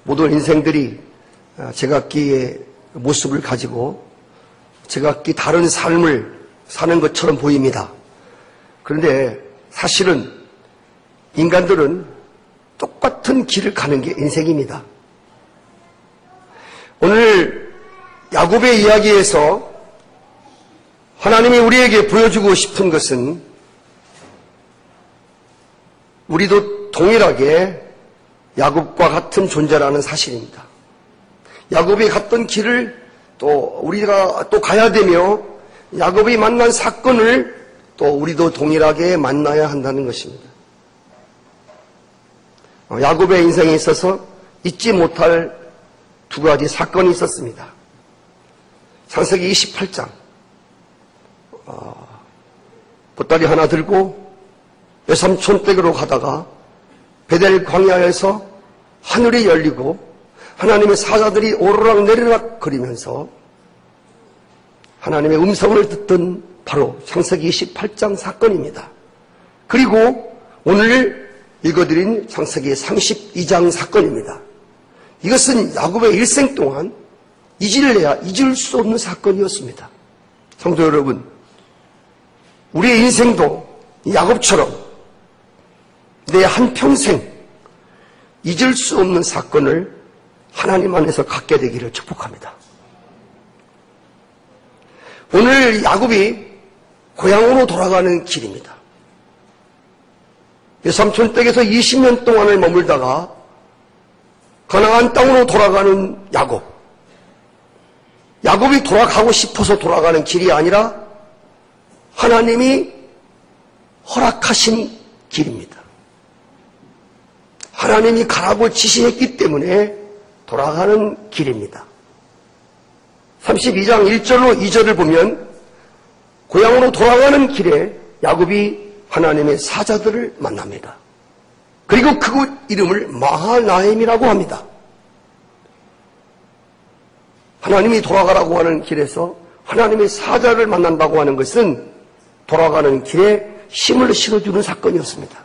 모든 인생들이 제각기의 모습을 가지고 제각기 다른 삶을 사는 것처럼 보입니다. 그런데 사실은 인간들은 똑같은 길을 가는 게 인생입니다. 오늘 야곱의 이야기에서 하나님이 우리에게 보여주고 싶은 것은 우리도 동일하게 야곱과 같은 존재라는 사실입니다. 야곱이 갔던 길을 또 우리가 또 가야 되며 야곱이 만난 사건을 또 우리도 동일하게 만나야 한다는 것입니다. 야곱의 인생에 있어서 잊지 못할 두 가지 사건이 있었습니다. 창세기 28장 보따리 하나 들고 외삼촌 댁으로 가다가 베델 광야에서 하늘이 열리고 하나님의 사자들이 오르락 내리락 거리면서 하나님의 음성을 듣던 바로 창세기 28장 사건입니다. 그리고 오늘 읽어드린 창세기 32장 사건입니다. 이것은 야곱의 일생 동안 잊을래야 잊을 수 없는 사건이었습니다. 성도 여러분, 우리의 인생도 야곱처럼 내 한평생 잊을 수 없는 사건을 하나님 안에서 갖게 되기를 축복합니다. 오늘 야곱이 고향으로 돌아가는 길입니다. 외삼촌 댁에서 20년 동안을 머물다가 가나안 땅으로 돌아가는 야곱. 야곱이 돌아가고 싶어서 돌아가는 길이 아니라 하나님이 허락하신 길입니다. 하나님이 가라고 지시했기 때문에 돌아가는 길입니다. 32장 1절로 2절을 보면 고향으로 돌아가는 길에 야곱이 하나님의 사자들을 만납니다. 그리고 그곳 이름을 마하나임이라고 합니다. 하나님이 돌아가라고 하는 길에서 하나님의 사자를 만난다고 하는 것은 돌아가는 길에 힘을 실어주는 사건이었습니다.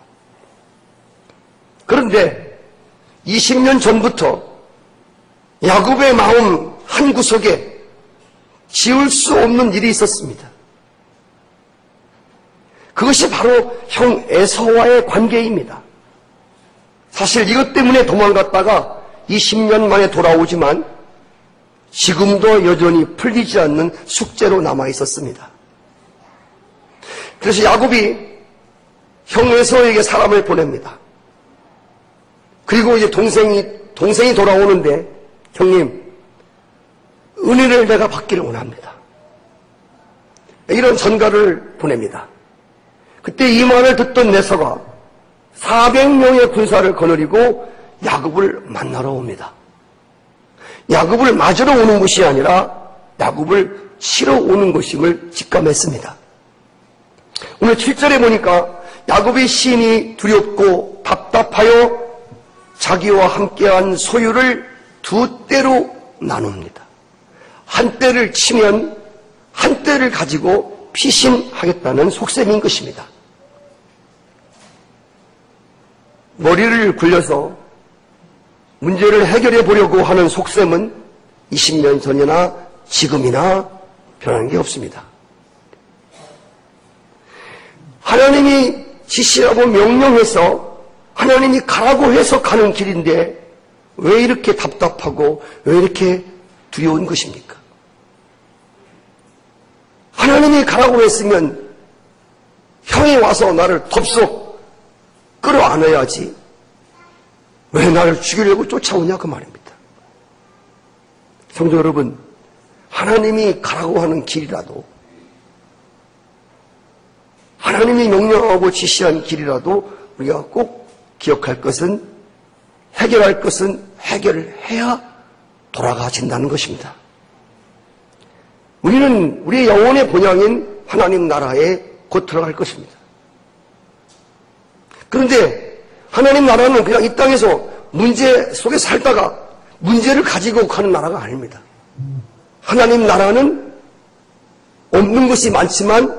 그런데 20년 전부터 야곱의 마음 한구석에 지울 수 없는 일이 있었습니다. 그것이 바로 형 에서와의 관계입니다. 사실 이것 때문에 도망갔다가 20년 만에 돌아오지만 지금도 여전히 풀리지 않는 숙제로 남아 있었습니다. 그래서 야곱이 형 에서에게 사람을 보냅니다. 그리고 이제 동생이 돌아오는데, 형님, 은혜를 내가 받기를 원합니다. 이런 전가를 보냅니다. 그때 이 말을 듣던 에서가 400명의 군사를 거느리고 야곱을 만나러 옵니다. 야곱을 맞으러 오는 것이 아니라 야곱을 치러 오는 것임을 직감했습니다. 오늘 7절에 보니까 야곱의 심히 두렵고 답답하여 자기와 함께한 소유를 두 떼로 나눕니다. 한 떼를 치면 한 떼를 가지고 피신하겠다는 속셈인 것입니다. 머리를 굴려서 문제를 해결해 보려고 하는 속셈은 20년 전이나 지금이나 변한 게 없습니다. 하나님이 지시하고 명령해서 하나님이 가라고 해서 가는 길인데 왜 이렇게 답답하고 왜 이렇게 두려운 것입니까? 하나님이 가라고 했으면 형이 와서 나를 덥석 끌어안아야지 왜 나를 죽이려고 쫓아오냐 그 말입니다. 성도 여러분, 하나님이 가라고 하는 길이라도 하나님이 명령하고 지시한 길이라도 우리가 꼭 기억할 것은 해결할 것은 해결을 해야 돌아가진다는 것입니다. 우리는 우리의 영혼의 본향인 하나님 나라에 곧 들어갈 것입니다. 그런데 하나님 나라는 그냥 이 땅에서 문제 속에 살다가 문제를 가지고 가는 나라가 아닙니다. 하나님 나라는 없는 것이 많지만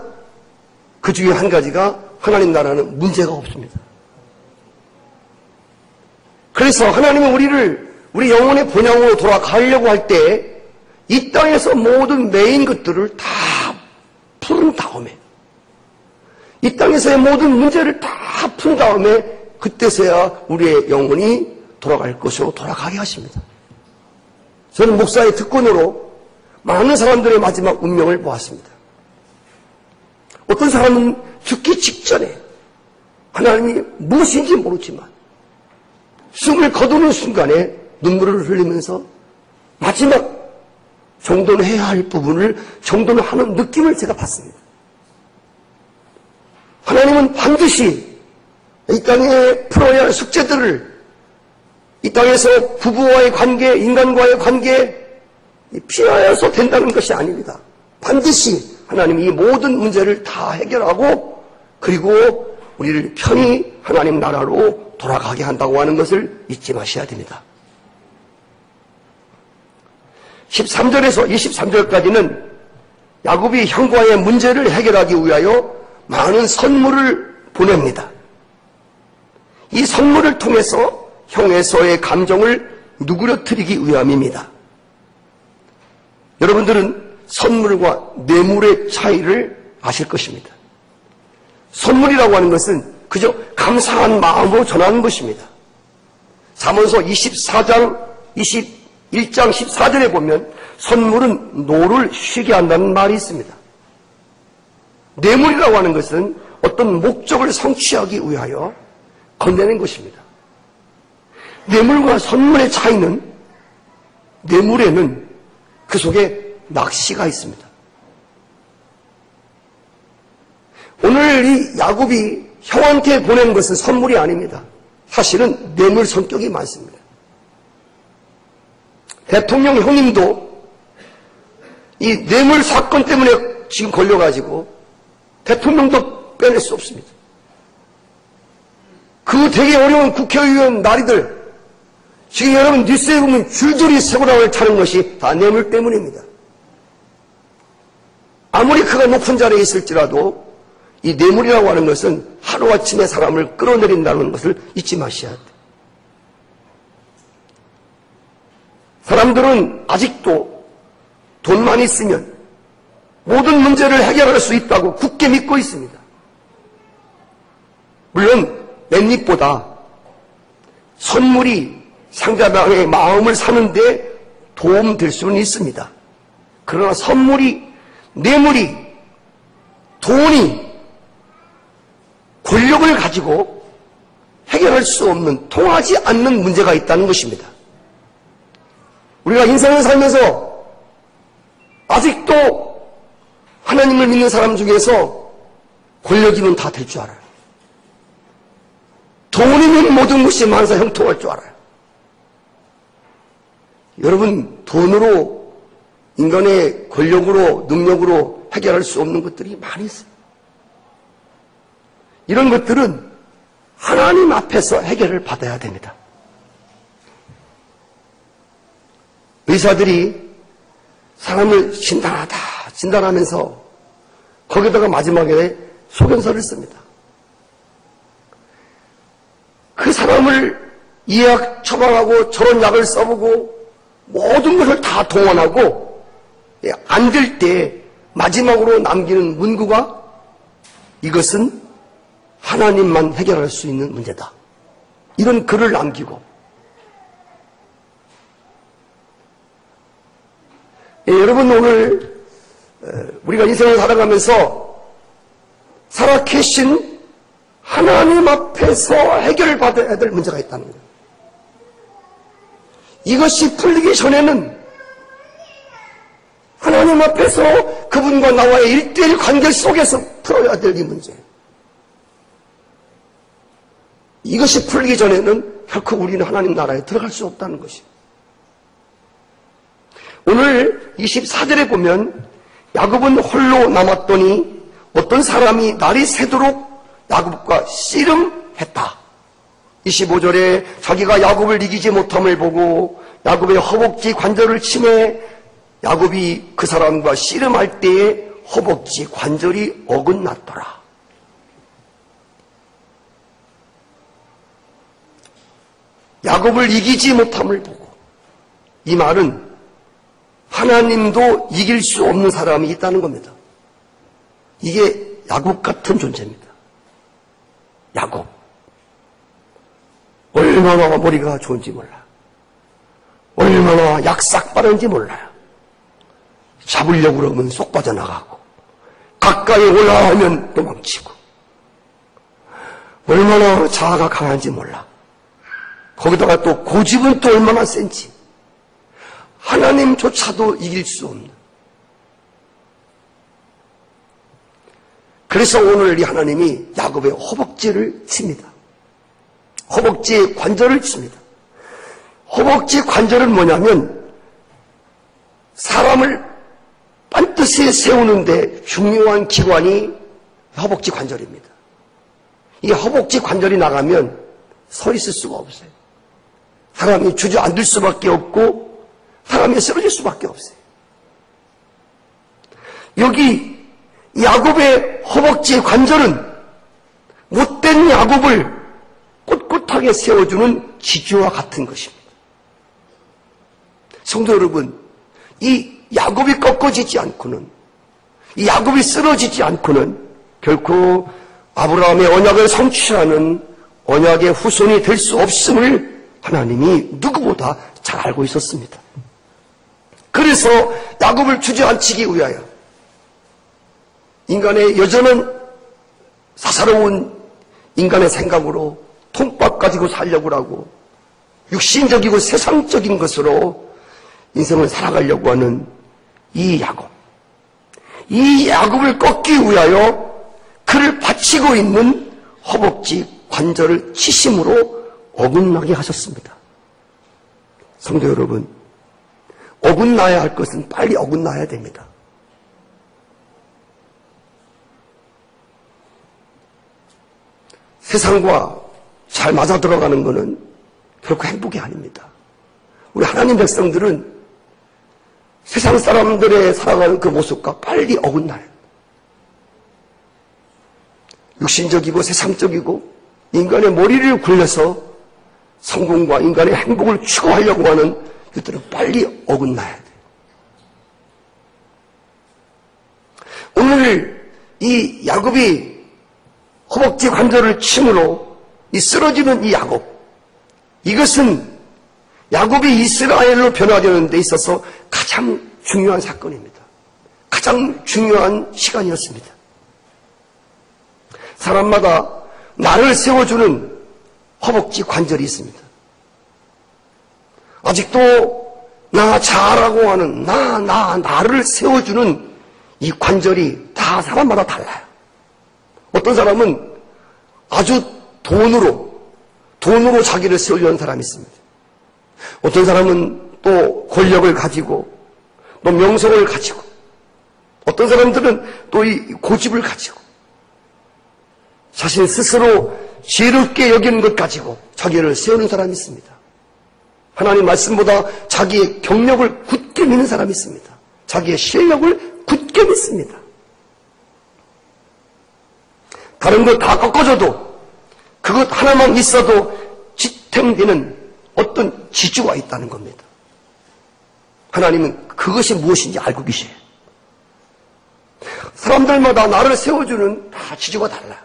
그 중에 한 가지가 하나님 나라는 문제가 없습니다. 그래서 하나님은 우리를 우리 영혼의 본향으로 돌아가려고 할 때 이 땅에서 모든 매인 것들을 다 푸른 다음에, 이 땅에서의 모든 문제를 다 푼 다음에 그때서야 우리의 영혼이 돌아갈 것으로 돌아가게 하십니다. 저는 목사의 특권으로 많은 사람들의 마지막 운명을 보았습니다. 어떤 사람은 죽기 직전에 하나님이 무엇인지 모르지만 숨을 거두는 순간에 눈물을 흘리면서 마지막 정돈을 해야 할 부분을 정돈을 하는 느낌을 제가 받습니다. 하나님은 반드시 이 땅에 풀어야 할 숙제들을, 이 땅에서 부부와의 관계, 인간과의 관계 피하여서 된다는 것이 아닙니다. 반드시 하나님이 이 모든 문제를 다 해결하고 그리고 우리를 편히 하나님 나라로 돌아가게 한다고 하는 것을 잊지 마셔야 됩니다. 13절에서 23절까지는 야곱이 형과의 문제를 해결하기 위하여 많은 선물을 보냅니다. 이 선물을 통해서 형에서의 감정을 누그러뜨리기 위함입니다. 여러분들은 선물과 뇌물의 차이를 아실 것입니다. 선물이라고 하는 것은 그저 감사한 마음으로 전하는 것입니다. 잠언서 24장 21장 14절에 보면 선물은 노를 쉬게 한다는 말이 있습니다. 뇌물이라고 하는 것은 어떤 목적을 성취하기 위하여 건네는 것입니다. 뇌물과 선물의 차이는, 뇌물에는 그 속에 낚시가 있습니다. 오늘 이 야곱이 형한테 보낸 것은 선물이 아닙니다. 사실은 뇌물 성격이 많습니다. 대통령 형님도 이 뇌물 사건 때문에 지금 걸려가지고 대통령도 빼낼 수 없습니다. 그 되게 어려운 국회의원 나리들, 지금 여러분 뉴스에 보면 줄줄이 세고랑을 차는 것이 다 뇌물 때문입니다. 아무리 그가 높은 자리에 있을지라도 이 뇌물이라고 하는 것은 하루아침에 사람을 끌어내린다는 것을 잊지 마셔야 돼요. 사람들은 아직도 돈만 있으면 모든 문제를 해결할 수 있다고 굳게 믿고 있습니다. 물론 맷잎보다 선물이 상대방의 마음을 사는데 도움될 수는 있습니다. 그러나 선물이, 뇌물이, 돈이, 권력을 가지고 해결할 수 없는, 통하지 않는 문제가 있다는 것입니다. 우리가 인생을 살면서 아직도 하나님을 믿는 사람 중에서 권력이면 다 될 줄 알아요. 돈이면 모든 것이 만사 형통할 줄 알아요. 여러분, 돈으로, 인간의 권력으로, 능력으로 해결할 수 없는 것들이 많이 있어요. 이런 것들은 하나님 앞에서 해결을 받아야 됩니다. 의사들이 사람을 진단하면서 거기다가 마지막에 소견서를 씁니다. 그 사람을 이 약 처방하고 저런 약을 써보고 모든 것을 다 동원하고 안 될 때 마지막으로 남기는 문구가 이것은 하나님만 해결할 수 있는 문제다. 이런 글을 남기고 여러분 오늘 우리가 인생을 살아가면서 살아계신 하나님 앞에서 해결받아야 될 문제가 있다는 거예요. 이것이 풀리기 전에는 하나님 앞에서 그분과 나와의 1대1 관계 속에서 풀어야 될 이 문제. 이것이 풀리기 전에는 결코 우리는 하나님 나라에 들어갈 수 없다는 것이에요. 오늘 24절에 보면 야곱은 홀로 남았더니 어떤 사람이 날이 새도록 야곱과 씨름했다. 25절에 자기가 야곱을 이기지 못함을 보고 야곱의 허벅지 관절을 치매 야곱이 그 사람과 씨름할 때에 허벅지 관절이 어긋났더라. 야곱을 이기지 못함을 보고 이 말은 하나님도 이길 수 없는 사람이 있다는 겁니다. 이게 야곱 같은 존재입니다. 야곱. 얼마나 머리가 좋은지 몰라요. 얼마나 약삭 빠른지 몰라요. 잡으려고 그러면 쏙 빠져나가고 가까이 올라오면 도망치고 얼마나 자아가 강한지 몰라. 거기다가 또 고집은 또 얼마나 센지 하나님조차도 이길 수 없는. 그래서 오늘 이 하나님이 야곱의 허벅지를 칩니다. 허벅지에 관절을 칩니다. 허벅지 관절은 뭐냐면 사람을 반드시 세우는데 중요한 기관이 허벅지 관절입니다. 이 허벅지 관절이 나가면 서 있을 수가 없어요. 사람이 주저앉을 수밖에 없고 사람이 쓰러질 수밖에 없어요. 여기 야곱의 허벅지 관절은 못된 야곱을 꿋꿋하게 세워주는 지주와 같은 것입니다. 성도 여러분, 이 야곱이 꺾어지지 않고는, 이 야곱이 쓰러지지 않고는 결코 아브라함의 언약을 성취하는 언약의 후손이 될 수 없음을 하나님이 누구보다 잘 알고 있었습니다. 그래서 야곱을 주저앉히기 위하여 인간의 여전한 사사로운 인간의 생각으로 통밥 가지고 살려고 하고 육신적이고 세상적인 것으로 인생을 살아가려고 하는 이 야곱. 이 야곱을 꺾기 위하여 그를 받치고 있는 허벅지 관절을 치심으로 어긋나게 하셨습니다. 성도 여러분, 어긋나야 할 것은 빨리 어긋나야 됩니다. 세상과 잘 맞아들어가는 것은 결코 행복이 아닙니다. 우리 하나님 백성들은 세상 사람들의 살아가는 그 모습과 빨리 어긋나요. 육신적이고 세상적이고 인간의 머리를 굴려서 성공과 인간의 행복을 추구하려고 하는 이들은 빨리 어긋나야 돼요. 오늘 이 야곱이 허벅지 관절을 침으로 이 쓰러지는 이 야곱, 이것은 야곱이 이스라엘로 변화되는 데 있어서 가장 중요한 사건입니다. 가장 중요한 시간이었습니다. 사람마다 나를 세워주는 허벅지 관절이 있습니다. 아직도 나 자아라고 하는 나를 세워주는 이 관절이 다 사람마다 달라요. 어떤 사람은 아주 돈으로 자기를 세우려는 사람이 있습니다. 어떤 사람은 또 권력을 가지고 또 명성을 가지고 어떤 사람들은 또 이 고집을 가지고 자신 스스로 지혜롭게 여기는 것 가지고 자기를 세우는 사람이 있습니다. 하나님 말씀보다 자기의 경력을 굳게 믿는 사람이 있습니다. 자기의 실력을 굳게 믿습니다. 다른 것 다 꺾어줘도 그것 하나만 있어도 지탱되는 어떤 지주가 있다는 겁니다. 하나님은 그것이 무엇인지 알고 계셔요. 사람들마다 나를 세워주는 다 지주가 달라요.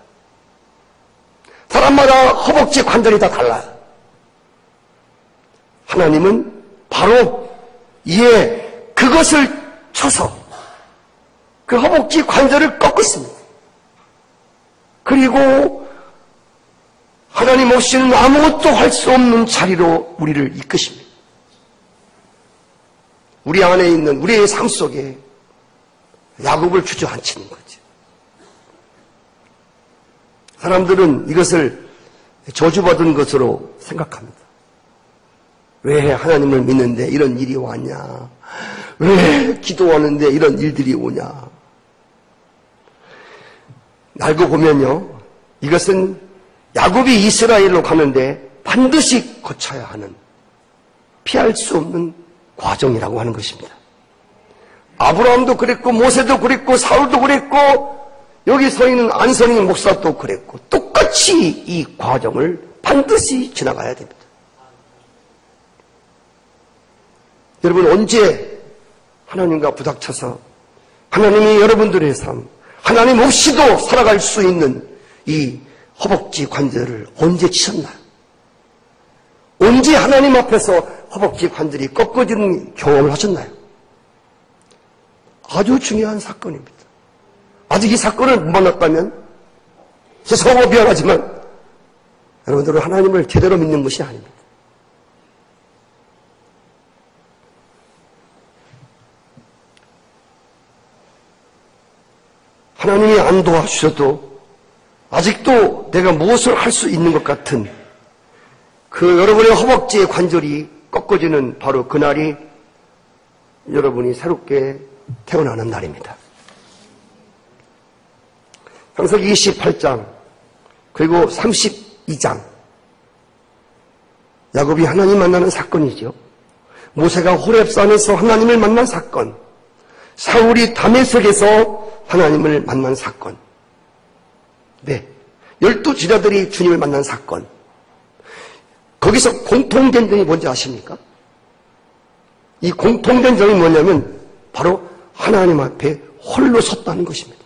사람마다 허벅지 관절이 다 달라요. 하나님은 바로 이에 그것을 쳐서 그 허벅지 관절을 꺾었습니다. 그리고 하나님 없이는 아무것도 할 수 없는 자리로 우리를 이끄십니다. 우리 안에 있는 우리의 삶 속에 야곱을 주저앉히는 거죠. 사람들은 이것을 저주받은 것으로 생각합니다. 왜 하나님을 믿는데 이런 일이 왔냐? 왜 기도하는데 이런 일들이 오냐? 알고 보면요, 이것은 야곱이 이스라엘로 가는데 반드시 거쳐야 하는 피할 수 없는 과정이라고 하는 것입니다. 아브라함도 그랬고 모세도 그랬고 사울도 그랬고 여기 서 있는 안선희 목사도 그랬고 똑같이 이 과정을 반드시 지나가야 됩니다. 여러분 언제 하나님과 부닥쳐서 하나님이 여러분들의 삶, 하나님 없이도 살아갈 수 있는 이 허벅지 관절을 언제 치셨나요? 언제 하나님 앞에서 허벅지 관절이 꺾어지는 경험을 하셨나요? 아주 중요한 사건입니다. 아직 이 사건을 못 만났다면 죄송하고 미안하지만 여러분들은 하나님을 제대로 믿는 것이 아닙니다. 하나님이 안 도와주셔도 아직도 내가 무엇을 할 수 있는 것 같은 그 여러분의 허벅지의 관절이 꺾어지는 바로 그날이 여러분이 새롭게 태어나는 날입니다. 창세기 28장 그리고 32장 야곱이 하나님 만나는 사건이죠. 모세가 호렙산에서 하나님을 만난 사건, 사울이 다메섹에서 하나님을 만난 사건, 네, 12제자들이 주님을 만난 사건. 거기서 공통된 점이 뭔지 아십니까? 이 공통된 점이 뭐냐면 바로 하나님 앞에 홀로 섰다는 것입니다.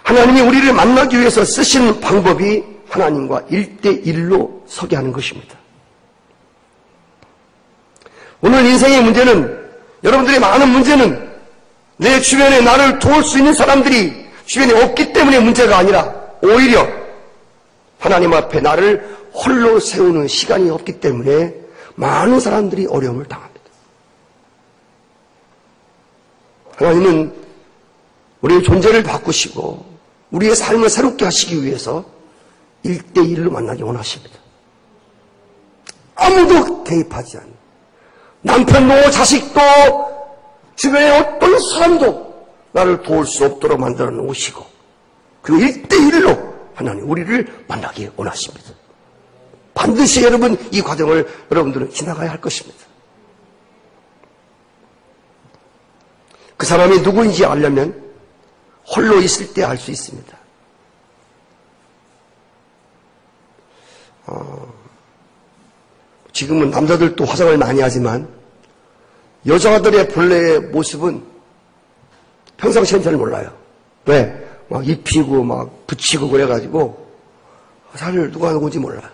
하나님이 우리를 만나기 위해서 쓰시는 방법이 하나님과 1대1로 서게 하는 것입니다. 오늘 인생의 문제는, 여러분들의 많은 문제는 내 주변에 나를 도울 수 있는 사람들이 주변에 없기 때문에 문제가 아니라 오히려 하나님 앞에 나를 홀로 세우는 시간이 없기 때문에 많은 사람들이 어려움을 당합니다. 하나님은 우리의 존재를 바꾸시고 우리의 삶을 새롭게 하시기 위해서 1대1로 만나기 원하십니다. 아무도 개입하지 않는, 남편도 자식도 주변에 어떤 사람도 나를 도울 수 없도록 만들어 놓으시고 그리고 1대1로 하나님 우리를 만나기 원하십니다. 반드시 여러분 이 과정을 여러분들은 지나가야 할 것입니다. 그 사람이 누구인지 알려면 홀로 있을 때 알 수 있습니다. 지금은 남자들도 화장을 많이 하지만 여자들의 본래의 모습은 평상시엔 잘 몰라요. 왜? 막 입히고 막 붙이고 그래가지고 사실 누가 누군지 몰라요.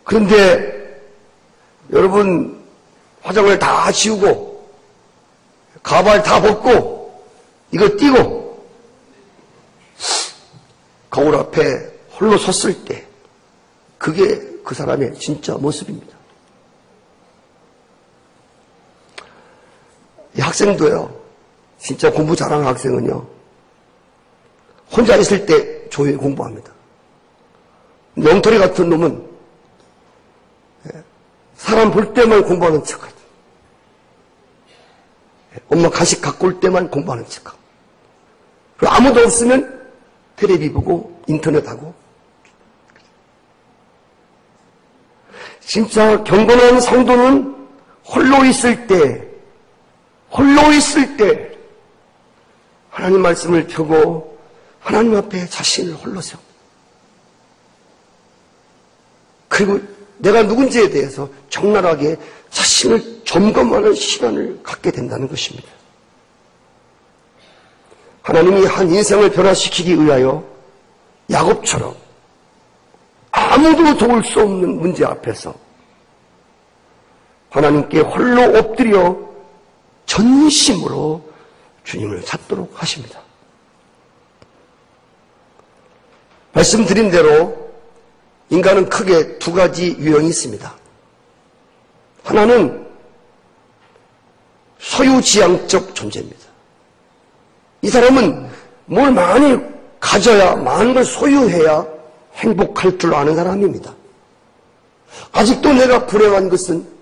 그런데 여러분 화장을 다 지우고 가발 다 벗고 이거 띄고 거울 앞에 홀로 섰을 때 그게 그 사람의 진짜 모습입니다. 이 학생도요, 진짜 공부 잘하는 학생은요, 혼자 있을 때 조용히 공부합니다. 영토리 같은 놈은 사람 볼 때만 공부하는 척하죠. 엄마 간식 갖고 올 때만 공부하는 척하고. 그리고 아무도 없으면 텔레비 보고 인터넷하고. 진짜 경건한 성도는 홀로 있을 때 하나님 말씀을 펴고 하나님 앞에 자신을 홀로 세웁니다. 그리고 내가 누군지에 대해서 적나라하게 자신을 점검하는 시간을 갖게 된다는 것입니다. 하나님이 한 인생을 변화시키기 위하여 야곱처럼 아무도 도울 수 없는 문제 앞에서 하나님께 홀로 엎드려 전심으로 주님을 찾도록 하십니다. 말씀드린 대로 인간은 크게 두 가지 유형이 있습니다. 하나는 소유지향적 존재입니다. 이 사람은 뭘 많이 가져야, 많은 걸 소유해야 행복할 줄 아는 사람입니다. 아직도 내가 불행한 것은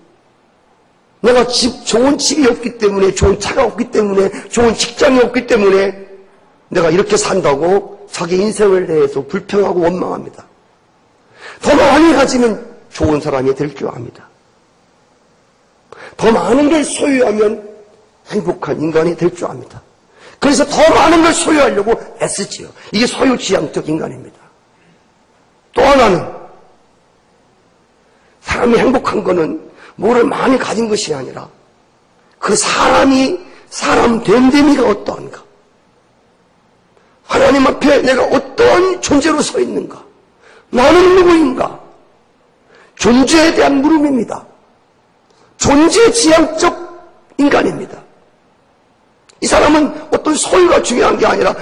내가 좋은 집이 없기 때문에, 좋은 차가 없기 때문에, 좋은 직장이 없기 때문에 내가 이렇게 산다고 자기 인생을 대해서 불평하고 원망합니다. 더 많이 가지면 좋은 사람이 될 줄 압니다. 더 많은 걸 소유하면 행복한 인간이 될 줄 압니다. 그래서 더 많은 걸 소유하려고 애쓰지요. 이게 소유지향적 인간입니다. 또 하나는 사람이 행복한 거는 뭐를 많이 가진 것이 아니라 그 사람이 사람 됨됨이가 어떠한가? 하나님 앞에 내가 어떠한 존재로 서 있는가? 나는 누구인가? 존재에 대한 물음입니다. 존재 지향적 인간입니다. 이 사람은 어떤 소유가 중요한 게 아니라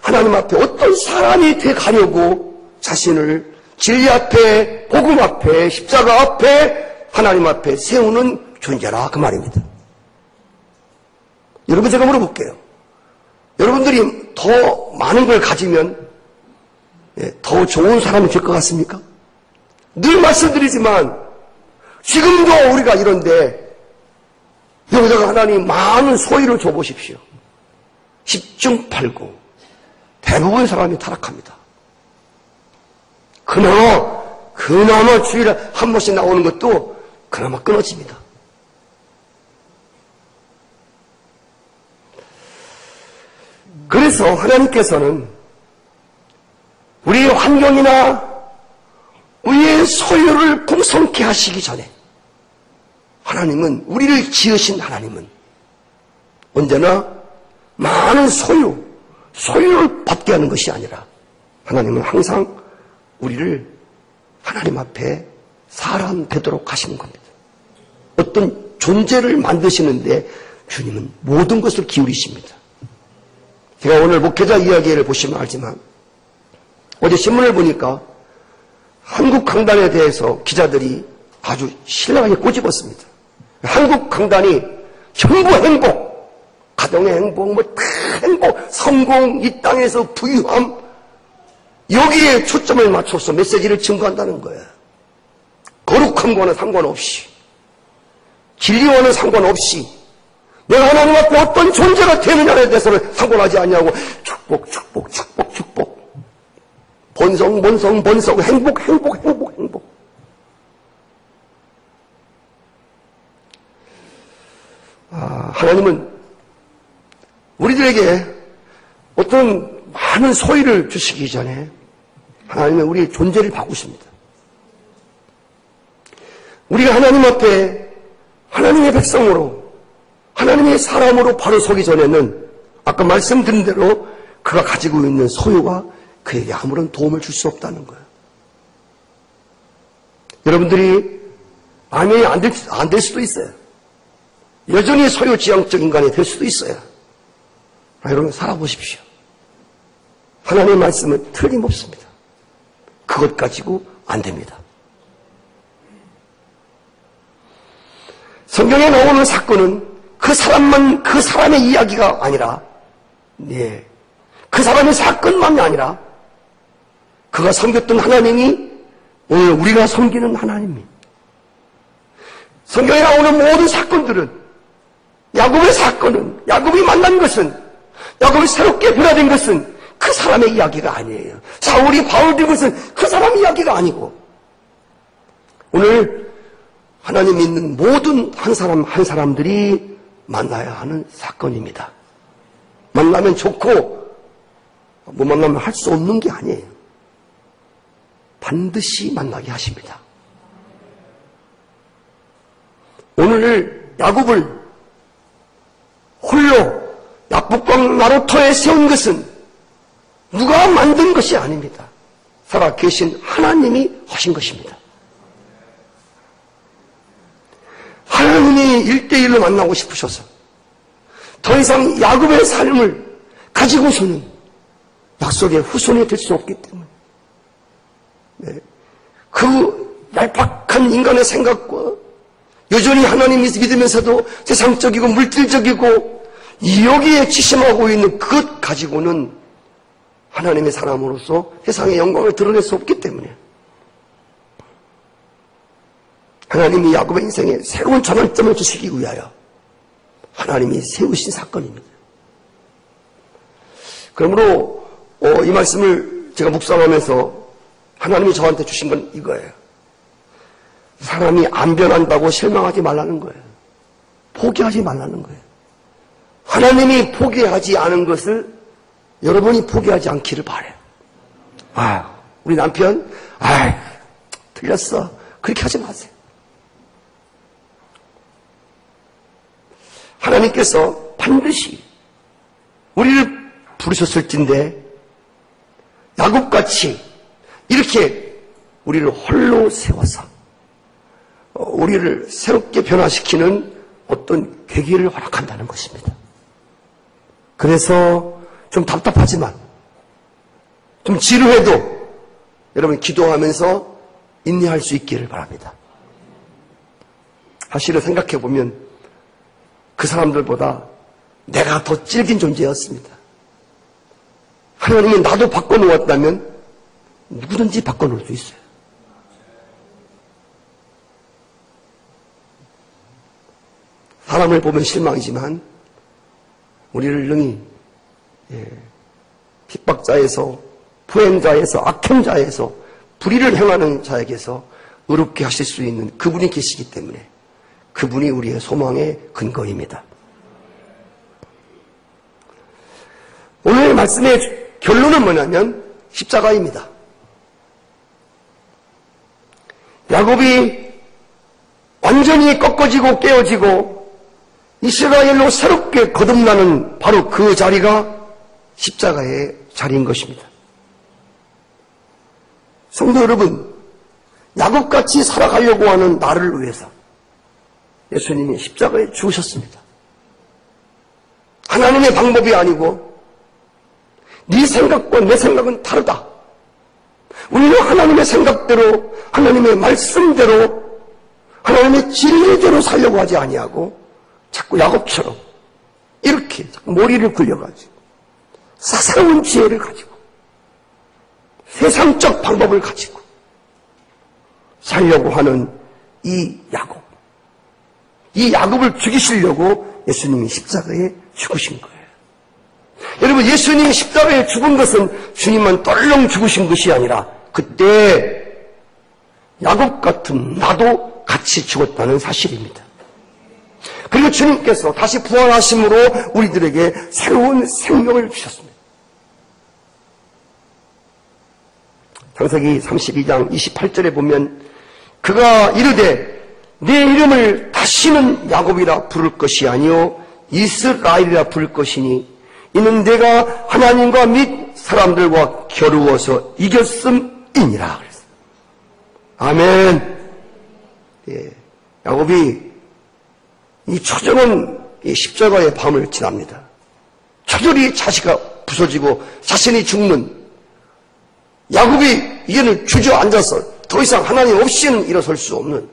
하나님 앞에 어떤 사람이 돼 가려고 자신을 진리 앞에, 복음 앞에, 십자가 앞에, 하나님 앞에 세우는 존재라 그 말입니다. 여러분, 제가 물어볼게요. 여러분들이 더 많은 걸 가지면 더 좋은 사람이 될 것 같습니까? 늘 말씀드리지만 지금도 우리가 이런데 여기다가 하나님 많은 소유를 줘보십시오. 10중 8구 대부분 사람이 타락합니다. 그나마 주일에 한 번씩 나오는 것도 그나마 끊어집니다. 그래서 하나님께서는 우리의 환경이나 우리의 소유를 풍성케 하시기 전에 하나님은, 우리를 지으신 하나님은 언제나 많은 소유를 받게 하는 것이 아니라 하나님은 항상 우리를 하나님 앞에 사람 되도록 하시는 겁니다. 어떤 존재를 만드시는데 주님은 모든 것을 기울이십니다. 제가 오늘 목회자 이야기를 보시면 알지만 어제 신문을 보니까 한국 강단에 대해서 기자들이 아주 신랄하게 꼬집었습니다. 한국 강단이 전부 행복, 가정의 행복, 행복, 성공, 이 땅에서 부유함, 여기에 초점을 맞춰서 메시지를 증거한다는 거예요. 거룩함과는 상관없이, 진리와는 상관없이, 내가 하나님 앞에 어떤 존재가 되느냐에 대해서는 상관하지 않냐고, 축복, 축복, 축복, 축복. 번성, 번성, 번성, 행복, 행복, 행복, 행복. 하나님은 우리들에게 어떤 많은 소유를 주시기 전에 하나님은 우리의 존재를 바꾸십니다. 우리가 하나님 앞에 하나님의 백성으로, 하나님의 사람으로 바로 서기 전에는 아까 말씀드린 대로 그가 가지고 있는 소유가 그에게 아무런 도움을 줄 수 없다는 거예요. 여러분들이 아멘이 안 될 수도 있어요. 여전히 소유지향적 인간이 될 수도 있어요. 여러분, 살아보십시오. 하나님의 말씀은 틀림없습니다. 그것 가지고 안 됩니다. 성경에 나오는 사건은 그 사람의 이야기가 아니라, 그 사람의 사건만이 아니라, 그가 섬겼던 하나님이 오늘 우리가 섬기는 하나님입니다. 성경에 나오는 모든 사건들은, 야곱의 사건은, 야곱이 만난 것은, 야곱이 새롭게 변화된 것은 그 사람의 이야기가 아니에요. 사울이 바울 된 것은 그 사람의 이야기가 아니고, 오늘 하나님 믿는 모든 한 사람들이 만나야 하는 사건입니다. 만나면 좋고, 못 만나면 할 수 없는 게 아니에요. 반드시 만나게 하십니다. 오늘 야곱을 홀로 야복강 나루터에 세운 것은 누가 만든 것이 아닙니다. 살아계신 하나님이 하신 것입니다. 하나님이 1대1로 만나고 싶으셔서 더 이상 야곱의 삶을 가지고서는 약속의 후손이 될 수 없기 때문에 그 얄팍한 인간의 생각과 여전히 하나님 믿으면서도 세상적이고 물질적이고 여기에 치심하고 있는 그것 가지고는 하나님의 사람으로서 세상의 영광을 드러낼 수 없기 때문에 하나님이 야곱의 인생에 새로운 전환점을 주시기 위하여 하나님이 세우신 사건입니다. 그러므로 이 말씀을 제가 묵상하면서 하나님이 저한테 주신 건 이거예요. 사람이 안 변한다고 실망하지 말라는 거예요. 포기하지 말라는 거예요. 하나님이 포기하지 않은 것을 여러분이 포기하지 않기를 바라요. 우리 남편, 틀렸어. 그렇게 하지 마세요. 하나님께서 반드시 우리를 부르셨을진데 야곱같이 이렇게 우리를 홀로 세워서 우리를 새롭게 변화시키는 어떤 계기를 허락한다는 것입니다. 그래서 좀 답답하지만 좀 지루해도 여러분 기도하면서 인내할 수 있기를 바랍니다. 사실은 생각해보면 그 사람들보다 내가 더 질긴 존재였습니다. 하나님이 나도 바꿔놓았다면 누구든지 바꿔놓을 수 있어요. 사람을 보면 실망이지만 우리를 능히 핍박자에서 부행자에서 악행자에서 불의를 행하는 자에게서 의롭게 하실 수 있는 그분이 계시기 때문에 그분이 우리의 소망의 근거입니다. 오늘 말씀의 결론은 뭐냐면 십자가입니다. 야곱이 완전히 꺾어지고 깨어지고 이스라엘로 새롭게 거듭나는 바로 그 자리가 십자가의 자리인 것입니다. 성도 여러분, 야곱같이 살아가려고 하는 나를 위해서 예수님이 십자가에 죽으셨습니다. 하나님의 방법이 아니고 네 생각과 내 생각은 다르다. 우리는 하나님의 생각대로 하나님의 말씀대로 하나님의 진리대로 살려고 하지 아니하고 자꾸 야곱처럼 이렇게 자꾸 머리를 굴려가지고 사사로운 지혜를 가지고 세상적 방법을 가지고 살려고 하는 이 야곱. 이 야곱을 죽이시려고 예수님이 십자가에 죽으신 거예요. 여러분, 예수님이 십자가에 죽은 것은 주님만 떨렁 죽으신 것이 아니라 그때 야곱 같은 나도 같이 죽었다는 사실입니다. 그리고 주님께서 다시 부활하심으로 우리들에게 새로운 생명을 주셨습니다. 창세기 32장 28절에 보면 그가 이르되 내 이름을 다시는 야곱이라 부를 것이 아니요 이스라엘이라 부를 것이니 이는 내가 하나님과 및 사람들과 겨루어서 이겼음이니라. 그랬어요. 아멘. 예, 야곱이 이 초정은 이 십자가의 밤을 지납니다. 초절히 자시가 부서지고 자신이 죽는 야곱이 이제는 주저앉아서 더 이상 하나님 없이는 일어설 수 없는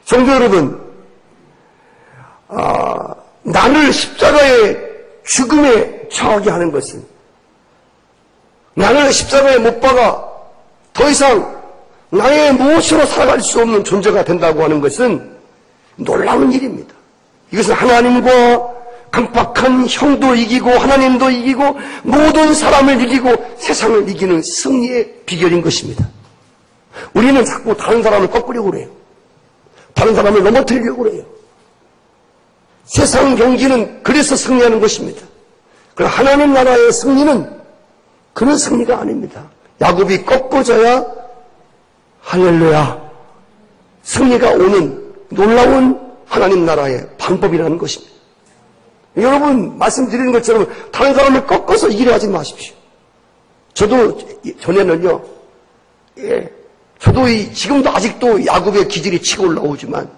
성도 여러분, 나를 십자가의 죽음에 처하게 하는 것은 나를 십자가에 못 박아 더 이상 나의 무엇으로 살아갈 수 없는 존재가 된다고 하는 것은 놀라운 일입니다. 이것은 하나님과 강팍한 형도 이기고 하나님도 이기고 모든 사람을 이기고 세상을 이기는 승리의 비결인 것입니다. 우리는 자꾸 다른 사람을 꺾으려고 그래요. 다른 사람을 넘어뜨리려고 그래요. 세상 경기는 그래서 승리하는 것입니다. 그러나 하나님 나라의 승리는 그런 승리가 아닙니다. 야곱이 꺾어져야 할렐루야 승리가 오는 놀라운 하나님 나라의 방법이라는 것입니다. 여러분 말씀드리는 것처럼 다른 사람을 꺾어서 이기려 하지 마십시오. 저도 전에는요, 저도 지금도 아직도 야곱의 기질이 치고 올라오지만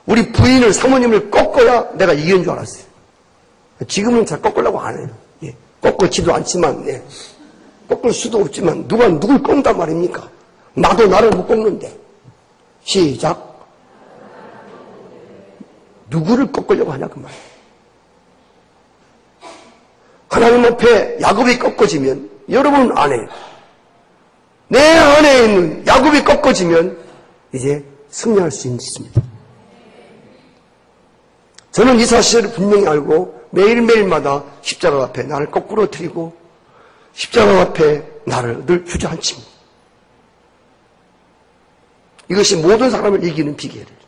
우리 부인을 사모님을 꺾어야 내가 이기는 줄 알았어요. 지금은 잘 꺾으려고 안 해요. 꺾지도 않지만 꺾을 수도 없지만 누가 누굴 꺾는단 말입니까? 나도 나를 못 꺾는데. 시작. 누구를 꺾으려고 하냐 그 말이에요. 하나님 앞에 야곱이 꺾어지면 여러분 안에 내 안에 있는 야곱이 꺾어지면 이제 승리할 수 있습니다. 저는 이 사실을 분명히 알고 매일매일마다 십자가 앞에 나를 거꾸로 드리고 십자가 앞에 나를 늘 주저앉힙니다. 이것이 모든 사람을 이기는 비결이에요.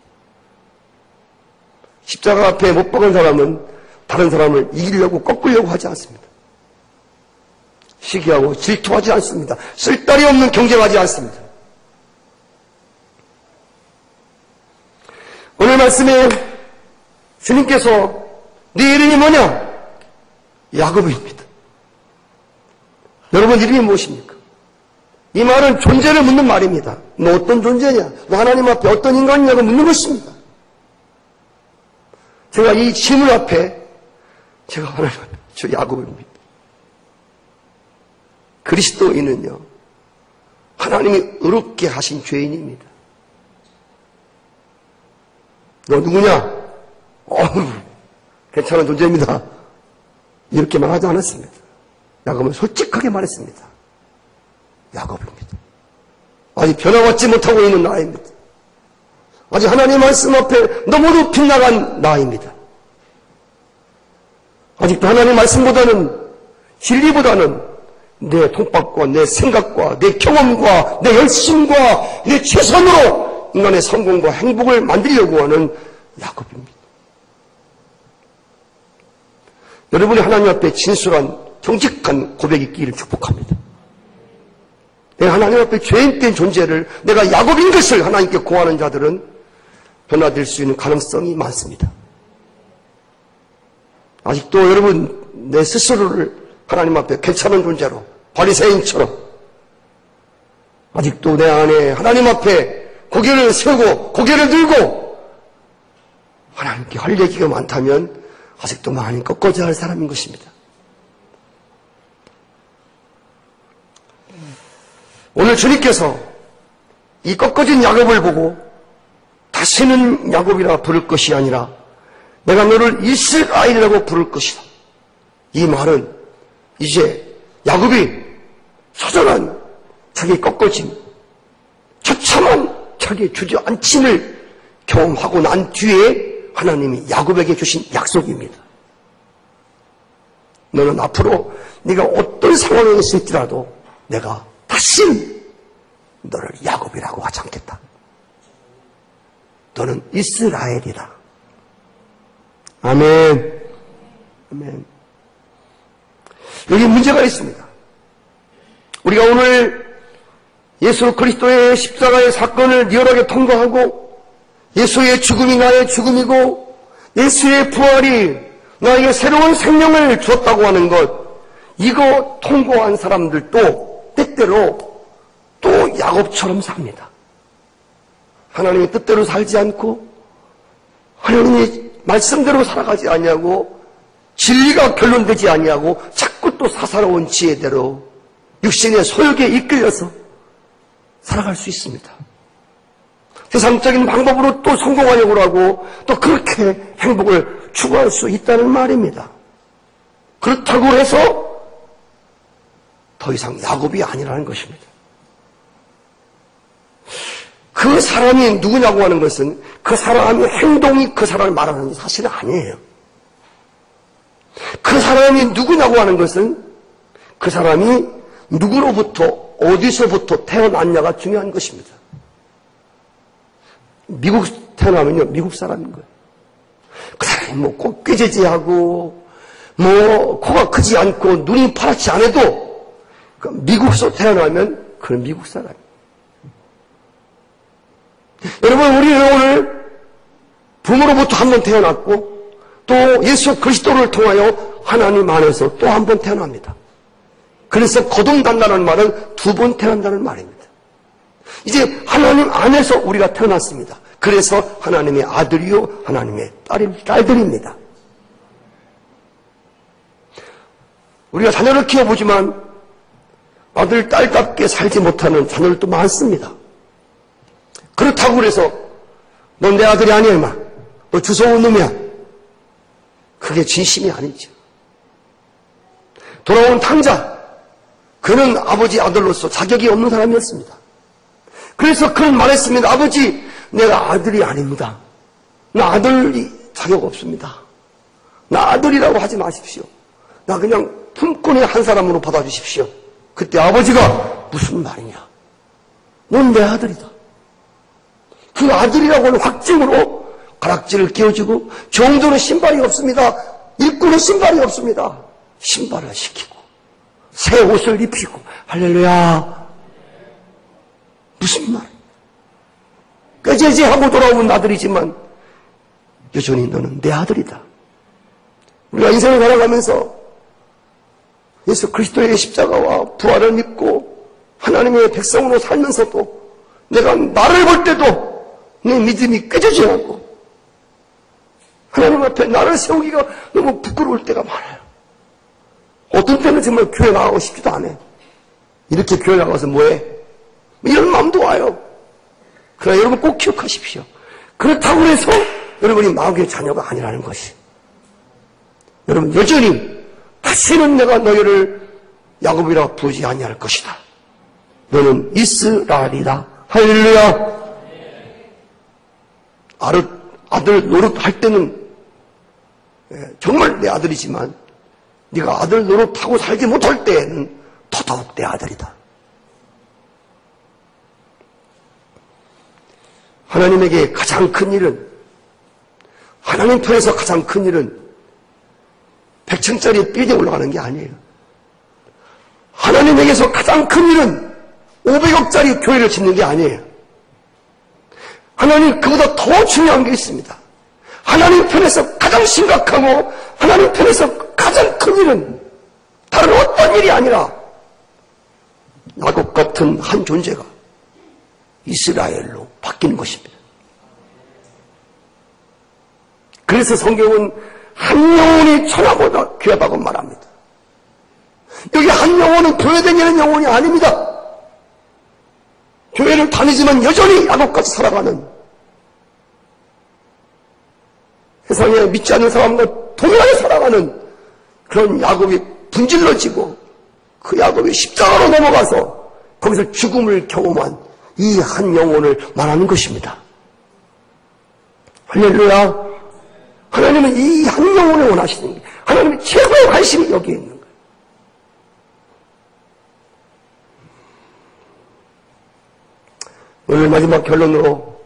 십자가 앞에 못 박은 사람은 다른 사람을 이기려고 꺾으려고 하지 않습니다. 시기하고 질투하지 않습니다. 쓸데리 없는 경쟁하지 않습니다. 오늘 말씀에 주님께서 네 이름이 뭐냐? 야곱입니다. 여러분 이름이 무엇입니까? 이 말은 존재를 묻는 말입니다. 너 어떤 존재냐? 너 하나님 앞에 어떤 인간이냐고 묻는 것입니다. 제가 이 질문 앞에 제가 하나님 앞에 저 야곱입니다. 그리스도인은요, 하나님이 의롭게 하신 죄인입니다. 너 누구냐? 괜찮은 존재입니다. 이렇게 말하지 않았습니다. 야곱은 솔직하게 말했습니다. 야곱입니다. 아직 변화받지 못하고 있는 나입니다. 아직 하나님 말씀 앞에 너무도 빗나간 나입니다. 아직도 하나님 말씀보다는, 진리보다는 내 통박과 내 생각과 내 경험과 내 열심과 내 최선으로 인간의 성공과 행복을 만들려고 하는 야곱입니다. 여러분이 하나님 앞에 진솔한 정직한 고백이 있기를 축복합니다. 내가 하나님 앞에 죄인된 존재를, 내가 야곱인 것을 하나님께 고하는 자들은 변화될 수 있는 가능성이 많습니다. 아직도 여러분 내 스스로를 하나님 앞에 괜찮은 존재로, 바리새인처럼 아직도 내 안에 하나님 앞에 고개를 세우고 고개를 들고 하나님께 할 얘기가 많다면 아직도 많이 꺾어져야 할 사람인 것입니다. 오늘 주님께서 이 꺾어진 야곱을 보고 다시는 야곱이라 부를 것이 아니라 내가 너를 이스라엘이라고 부를 것이다. 이 말은 이제 야곱이 처절한 자기 꺾어짐, 처참한 자기 주저앉힘을 경험하고 난 뒤에 하나님이 야곱에게 주신 약속입니다. 너는 앞으로 네가 어떤 상황에 있을지라도 내가 다시 너를 야곱이라고 하지 않겠다. 너는 이스라엘이다. 아멘. 아멘. 여기 문제가 있습니다. 우리가 오늘 예수 그리스도의 십자가의 사건을 리얼하게 통과하고 예수의 죽음이 나의 죽음이고 예수의 부활이 나에게 새로운 생명을 주었다고 하는 것, 이거 통과한 사람들도 때때로 또 야곱처럼 삽니다. 하나님의 뜻대로 살지 않고 하나님의 말씀대로 살아가지 아니하고 진리가 결론되지 아니하고 자꾸 또 사사로운 지혜대로 육신의 소욕에 이끌려서 살아갈 수 있습니다. 세상적인 방법으로 또 성공하려고 하고 또 그렇게 행복을 추구할 수 있다는 말입니다. 그렇다고 해서 더 이상 야곱이 아니라는 것입니다. 그 사람이 누구냐고 하는 것은 그 사람의 행동이 그 사람을 말하는 게 사실은 아니에요. 그 사람이 누구냐고 하는 것은 그 사람이 누구로부터 어디서부터 태어났냐가 중요한 것입니다. 미국 태어나면요, 미국 사람인 거예요. 그 사람이 뭐 꽃게제지하고 뭐 코가 크지 않고 눈이 파랗지 않아도 미국에서 태어나면 그는 미국 사람이에요. 여러분, 우리는 오늘 부모로부터 한 번 태어났고 또 예수 그리스도를 통하여 하나님 안에서 또 한 번 태어납니다. 그래서 거듭난다는 말은 두 번 태어난다는 말입니다. 이제 하나님 안에서 우리가 태어났습니다. 그래서 하나님의 아들이요 하나님의 딸들입니다. 우리가 자녀를 키워보지만 아들, 딸답게 살지 못하는 자녀들도 많습니다. 그렇다고 그래서 넌 내 아들이 아니야 임마, 너 주워온 놈이야, 그게 진심이 아니죠. 돌아온 탕자, 그는 아버지 아들로서 자격이 없는 사람이었습니다. 그래서 그는 말했습니다. 아버지, 내가 아들이 아닙니다. 나 아들이 자격 없습니다. 나 아들이라고 하지 마십시오. 나 그냥 품꾼의 한 사람으로 받아주십시오. 그때 아버지가 무슨 말이냐, 넌 내 아들이다. 그 아들이라고 하는 확증으로 가락지를 끼워주고, 종도는 신발이 없습니다. 일꾼은 신발이 없습니다. 신발을 시키고 새 옷을 입히고, 할렐루야. 무슨 말? 꾀죄죄하고 돌아온 아들이지만 여전히 너는 내 아들이다. 우리가 인생을 살아가면서 예수 그리스도의 십자가와 부활을 믿고 하나님의 백성으로 살면서도 내가 나를 볼 때도 내 믿음이 깨지지 않고 하나님 앞에 나를 세우기가 너무 부끄러울 때가 많아요. 어떤 때는 정말 교회 나가고 싶지도 않아요. 이렇게 교회 나가서 뭐해? 이런 마음도 와요. 그러나 여러분 꼭 기억하십시오. 그렇다고 해서 여러분이 마귀의 자녀가 아니라는 것이. 여러분 여전히 다시는 내가 너희를 야곱이라 부르지 아니할 것이다. 너는 이스라엘이다. 할렐루야. 아들 노릇할 때는 정말 내 아들이지만 네가 아들 노릇하고 살지 못할 때에는 더더욱 내 아들이다. 하나님에게 가장 큰 일은, 하나님 편에서 가장 큰 일은 100층짜리 빌딩에 올라가는 게 아니에요. 하나님에게서 가장 큰 일은 500억짜리 교회를 짓는 게 아니에요. 하나님 그보다 더 중요한 게 있습니다. 하나님 편에서 가장 심각하고 하나님 편에서 가장 큰 일은 다른 어떤 일이 아니라 야곱 같은 한 존재가 이스라엘로 바뀌는 것입니다. 그래서 성경은 한 영혼이 천하보다 귀하다고 말합니다. 여기 한 영혼은 교회 다니는 영혼이 아닙니다. 교회를 다니지만 여전히 야곱같이 살아가는, 세상에 믿지 않는 사람과 동일하게 살아가는 그런 야곱이 분질러지고 그 야곱이 십자가로 넘어가서 거기서 죽음을 경험한 이 한 영혼을 말하는 것입니다. 할렐루야. 하나님은 이 한 영혼을 원하시는 거예요. 하나님의 최고의 관심이 여기에 있는 거예요. 오늘 마지막 결론으로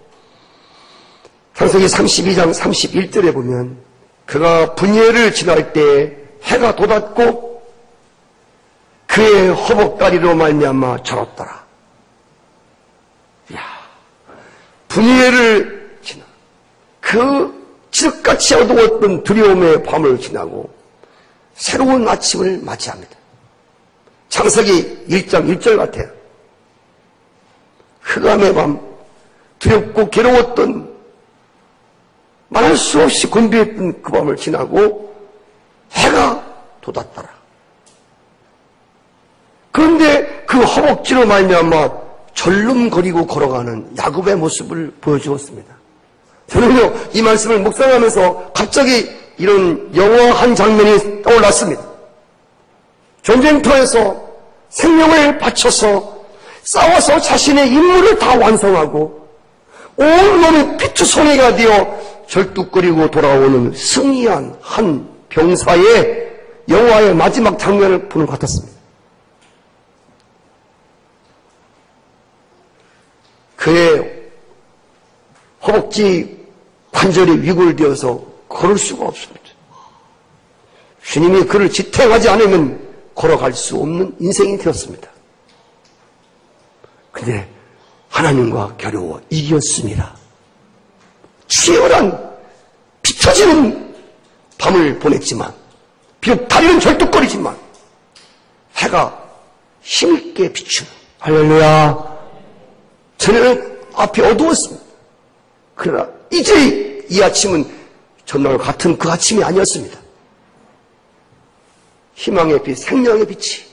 창세기 32장 31절에 보면 그가 분예를 지날 때 해가 돋았고 그의 허벅다리로 말미암아 절었더라. 분예를 지나 그 칠흑같이 어두웠던 두려움의 밤을 지나고 새로운 아침을 맞이합니다. 창세기 1장 1절 같아요. 흑암의 밤, 두렵고 괴로웠던, 말할 수 없이 곤비했던 그 밤을 지나고 해가 돋았더라. 그런데 그 허벅지로 말미암아 절름거리고 걸어가는 야곱의 모습을 보여주었습니다. 저는요, 이 말씀을 묵상하면서 갑자기 이런 영화 한 장면이 떠올랐습니다. 전쟁터에서 생명을 바쳐서 싸워서 자신의 임무를 다 완성하고 온몸이 피투성이가 되어 절뚝거리고 돌아오는 승리한 한 병사의 영화의 마지막 장면을 보는 것 같았습니다. 그의 허벅지 관절이 위골되어서 걸을 수가 없습니다. 주님이 그를 지탱하지 않으면 걸어갈 수 없는 인생이 되었습니다. 근데 하나님과 겨루어 이겼습니다. 치열한 피 터지는 밤을 보냈지만, 비록 다리는 절뚝거리지만 해가 힘있게 비추는, 할렐루야. 전에는 앞이 어두웠습니다. 그러나 이제 이 아침은 전날 같은 그 아침이 아니었습니다. 희망의 빛, 생명의 빛이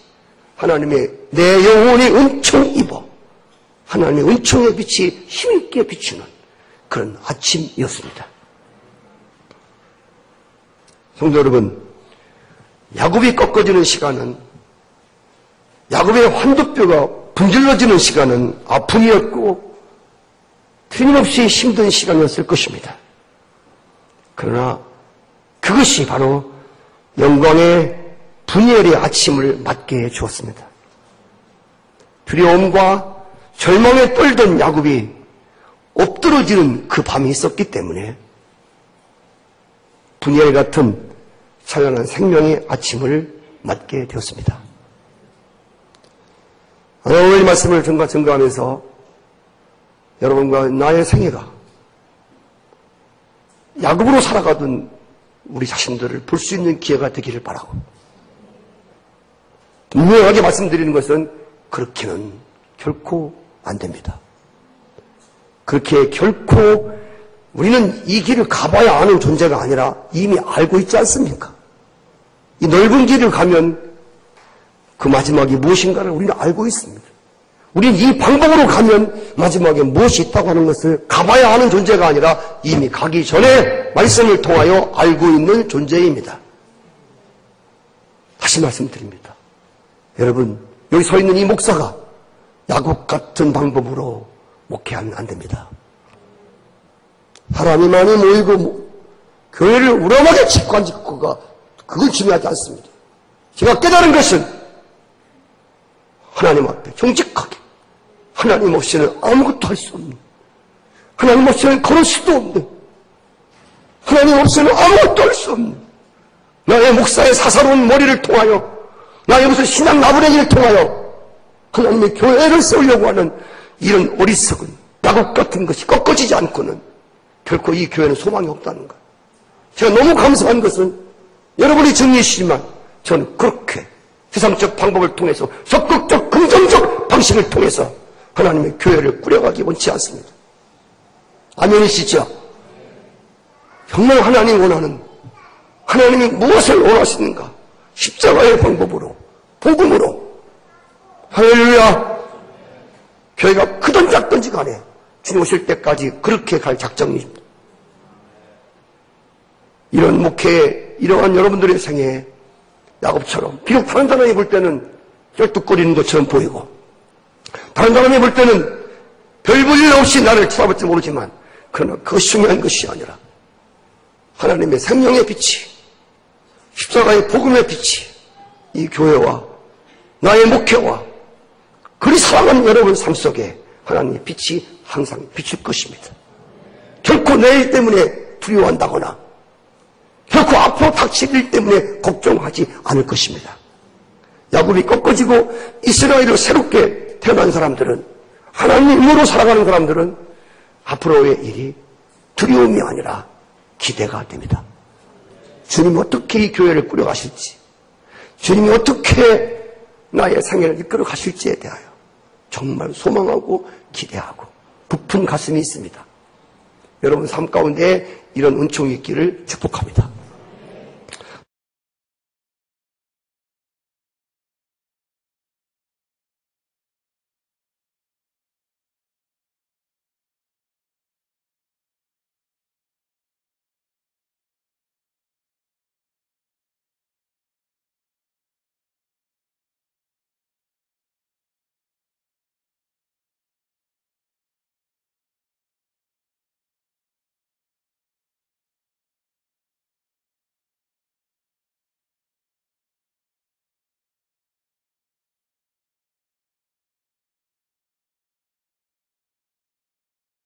하나님의 내 영혼이 은총 입어 하나님의 은총의 빛이 힘있게 비추는 그런 아침이었습니다. 성도 여러분, 야곱이 꺾어지는 시간은, 야곱의 환도뼈가 분질러지는 시간은 아픔이었고 틀림없이 힘든 시간이었을 것입니다. 그러나 그것이 바로 영광의 분열의 아침을 맞게 해 주었습니다. 두려움과 절망에 떨던 야곱이 엎드러지는 그 밤이 있었기 때문에 분열 같은 찬란한 생명의 아침을 맞게 되었습니다. 오늘 이 말씀을 증거하면서 여러분과 나의 생애가 야곱으로 살아가던 우리 자신들을 볼 수 있는 기회가 되기를 바라고, 분명하게 말씀드리는 것은 그렇게는 결코 안 됩니다. 그렇게 결코 우리는 이 길을 가봐야 아는 존재가 아니라 이미 알고 있지 않습니까? 이 넓은 길을 가면 그 마지막이 무엇인가를 우리는 알고 있습니다. 우리는 이 방법으로 가면 마지막에 무엇이 있다고 하는 것을 가봐야 하는 존재가 아니라 이미 가기 전에 말씀을 통하여 알고 있는 존재입니다. 다시 말씀드립니다. 여러분, 여기 서 있는 이 목사가 야곱 같은 방법으로 목회하면 안 됩니다. 사람이 많이 모이고 교회를 우람하게 짓고가 그건 중요하지 않습니다. 제가 깨달은 것은 하나님 앞에 정직하게, 하나님 없이는 아무것도 할 수 없는, 하나님 없이는 걸을 수도 없는, 하나님 없이는 아무것도 할 수 없는, 나의 목사의 사사로운 머리를 통하여, 나의 무슨 신앙 나부랭이를 통하여 하나님의 교회를 세우려고 하는 이런 어리석은 야곱 같은 것이 꺾어지지 않고는 결코 이 교회는 소망이 없다는 것. 제가 너무 감사한 것은 여러분이 증리시지만 저는 그렇게 세상적 방법을 통해서 적극적 긍정적 방식을 통해서 하나님의 교회를 꾸려가기 원치 않습니다. 아멘이시죠? 정말 하나님 원하는, 하나님이 무엇을 원하시는가? 십자가의 방법으로, 복음으로. 할렐루야! 교회가 크든 작든지 간에 주님 오실 때까지 그렇게 갈 작정입니다. 이런 목회에 이러한 여러분들의 생애에 야곱처럼, 비록 다른 사람이 볼 때는 쩔뚝거리는 것처럼 보이고, 다른 사람이 볼 때는 별 볼 일 없이 나를 쳐다볼지 모르지만, 그러나 그것이 중요한 것이 아니라 하나님의 생명의 빛이, 십자가의 복음의 빛이 이 교회와 나의 목회와 그리 사랑하는 여러분 삶 속에 하나님의 빛이 항상 비출 것입니다. 결코 내일 때문에 두려워한다거나 결코 앞으로 닥칠 일 때문에 걱정하지 않을 것입니다. 야곱이 꺾어지고 이스라엘로 새롭게 태어난 사람들은, 하나님으로 살아가는 사람들은 앞으로의 일이 두려움이 아니라 기대가 됩니다. 주님이 어떻게 이 교회를 꾸려가실지, 주님이 어떻게 나의 생애를 이끌어 가실지에 대하여 정말 소망하고 기대하고 부푼 가슴이 있습니다. 여러분 삶 가운데 이런 은총이 있기를 축복합니다.